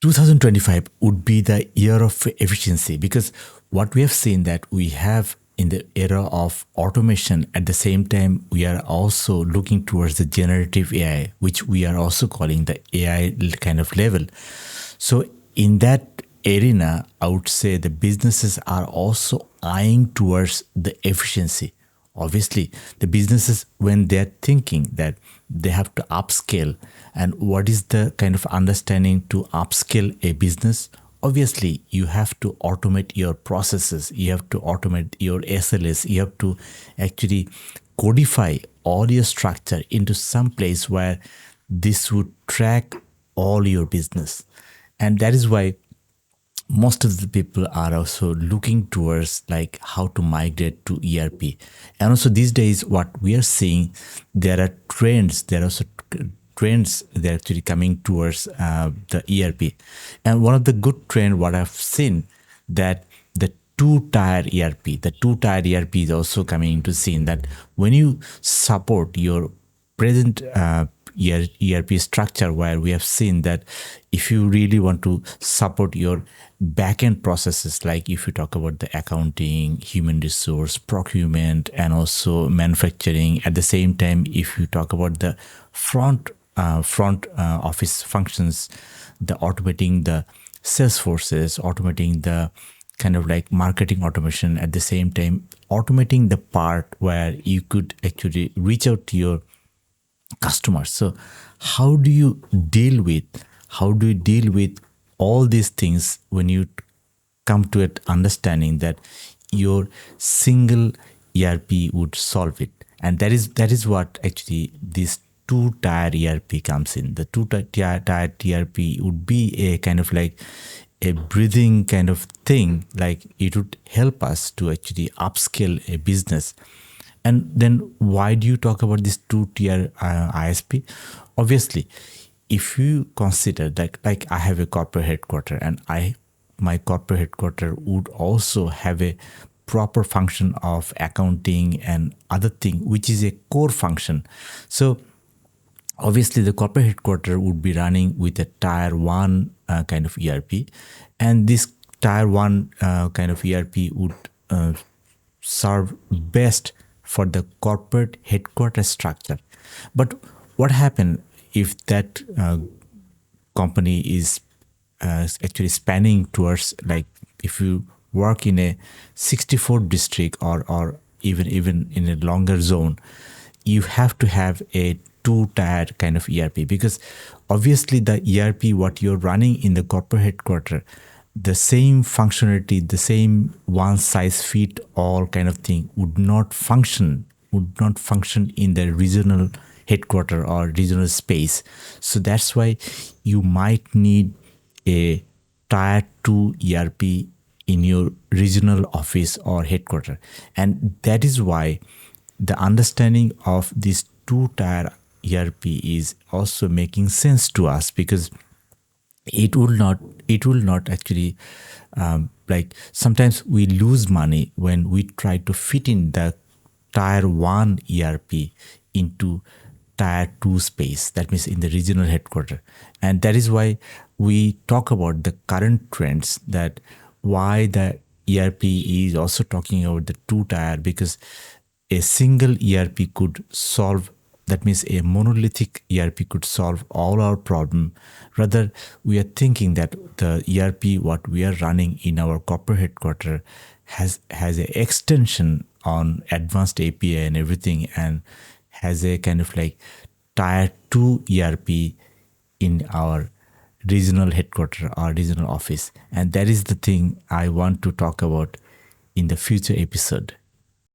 2025 would be the year of efficiency, because what we have seen that we have in the era of automation, at the same time we are also looking towards the generative AI, which we are also calling the AI kind of level. So in that arena, I would say the businesses are also eyeing towards the efficiency. Obviously, the businesses, when they're thinking that they have to upscale, and what is the kind of understanding to upscale a business? Obviously, you have to automate your processes, you have to automate your SLS, you have to actually codify all your structure into some place where this would track all your business. And that is why most of the people are also looking towards like how to migrate to ERP. And also these days, what we are seeing, there are trends. There are also trends they're actually coming towards the ERP. And one of the good trend what I've seen, that the two-tier ERP is also coming into scene. That when you support your present ERP structure, where we have seen that if you really want to support your back-end processes, like if you talk about the accounting, human resource, procurement, and also manufacturing, at the same time, if you talk about the front office functions, the automating the sales forces, automating the kind of like marketing automation, at the same time automating the part where you could actually reach out to your customers. So how do you deal with all these things when you come to an understanding that your single ERP would solve it? And that is what actually this two-tier ERP comes in. The two-tier ERP would be a kind of like a breathing kind of thing, like it would help us to actually upscale a business. And then why do you talk about this two-tier ISP? Obviously, if you consider that, like I have a corporate headquarter, and my corporate headquarter would also have a proper function of accounting and other thing, which is a core function. So obviously the corporate headquarter would be running with a tier 1 kind of ERP, and this tier 1 kind of ERP would serve best for the corporate headquarters structure. But what happens if that company is actually spanning towards, like if you work in a 64 district or even in a longer zone, you have to have a two-tier kind of ERP, because obviously the ERP what you're running in the corporate headquarter, the same functionality, the same one size fit all kind of thing would not function in the regional headquarter or regional space. So that's why you might need a tier 2 ERP in your regional office or headquarter. And that is why the understanding of this two-tier ERP is also making sense to us, because it will not actually like sometimes we lose money when we try to fit in the tier 1 ERP into tier 2 space, that means in the regional headquarter. And that is why we talk about the current trends, that why the ERP is also talking about the two-tier, because a single ERP could solve, that means a monolithic ERP could solve all our problem. Rather, we are thinking that the ERP what we are running in our corporate headquarter has an extension on advanced API and everything, and has a kind of like tier 2 ERP in our regional headquarter or regional office. And that is the thing I want to talk about in the future episode.